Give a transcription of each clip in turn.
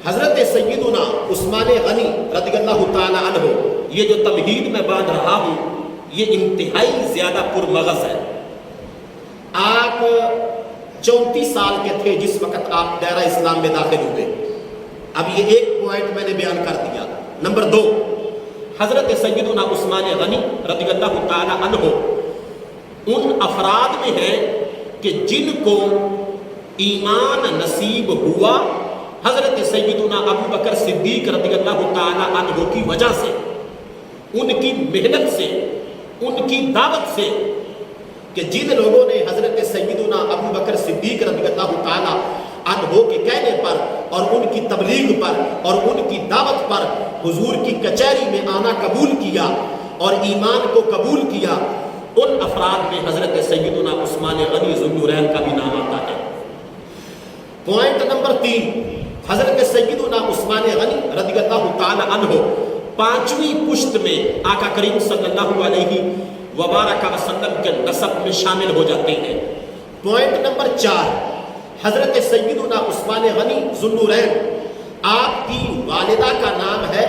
حضرت سیدنا عثمان غنی رضی اللہ تعالی عنہ، یہ جو تمہید میں باندھ رہا ہوں یہ انتہائی زیادہ پرمغز ہے۔ آپ 34 سال کے تھے جس وقت آپ دائرہ اسلام میں داخل ہوئے۔ اب یہ ایک پوائنٹ میں نے بیان کر دیا۔ نمبر 2، حضرت سیدنا عثمان غنی رضی اللہ تعالی عنہ ان افراد میں ہیں کہ جن کو ایمان نصیب ہوا حضرت سیدنا ابو بکر صدیق رضی اللہ تعالی عنہ کی وجہ سے، ان کی محنت سے، ان کی دعوت سے، کہ جن لوگوں نے حضرت سیدنا ابو بکر صدیق رضی اللہ تعالی عنہ کے کہنے پر اور ان کی تبلیغ پر اور ان کی دعوت پر حضور کی کچہری میں آنا قبول کیا اور ایمان کو قبول کیا، ان افراد میں حضرت سیدنا عثمان غنی ذو النورین کا بھی نام آتا ہے۔ پوائنٹ نمبر 3، حضرت سیدنا عثمان غنی رضی اللہ تعالی عنہ 5ویں پشت میں آقا کریم صلی اللہ علیہ وبارک وسلم کے نسب میں شامل ہو جاتے ہیں۔ پوائنٹ نمبر 4، حضرت سیدنا عثمان غنی ذو النورین، آپ کی والدہ کا نام ہے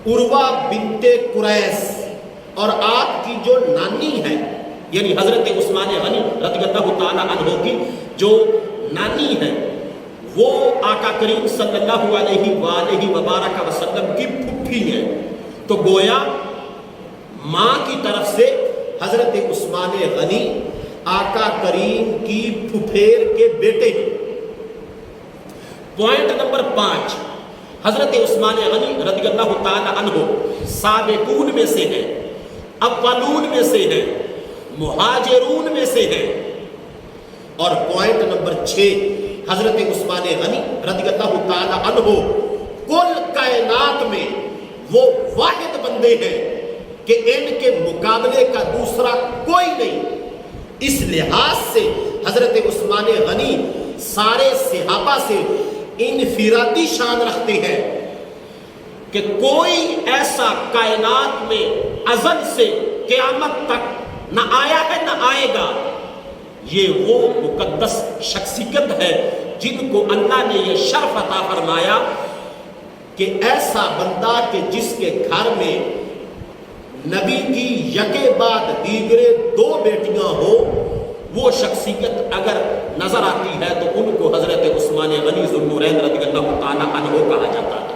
عروہ بنت قریش، اور آپ کی جو نانی ہے یعنی حضرت عثمان غنی رضی اللہ تعالی عنہ کی جو نانی ہے وہ آقا کریم صلی اللہ علیہ وآلہ وبارک وسلم کی پھپھی ہے۔ تو گویا ماں کی طرف سے حضرت عثمان غنی آقا کریم کی پھپھیر کے بیٹے ہیں۔ پوائنٹ نمبر 5، حضرت عثمان غنی رضی اللہ تعالی عنہ سابقون میں سے ہیں، اولون میں سے ہیں، مہاجرون میں سے ہیں۔ اور پوائنٹ نمبر 6، حضرت عثمان غنی رضی اللہ تعالی عنہ کل کائنات میں وہ واحد بندے ہیں کہ ان کے مقابلے کا دوسرا کوئی نہیں۔ اس لحاظ سے حضرت عثمان غنی سارے صحابہ سے انفرادی شان رکھتے ہیں کہ کوئی ایسا کائنات میں ازل سے قیامت تک نہ آیا ہے نہ آئے گا۔ یہ وہ مقدس شخصیت ہے جن کو اللہ نے یہ شرف عطا فرمایا کہ ایسا بندہ کہ جس کے گھر میں نبی کی یکے بعد دیگرے 2 بیٹیاں ہو، وہ شخصیت اگر نظر آتی ہے تو ان کو حضرت عثمان غنی ذو النورین رضی اللہ تعالی عنہ کہا جاتا ہے۔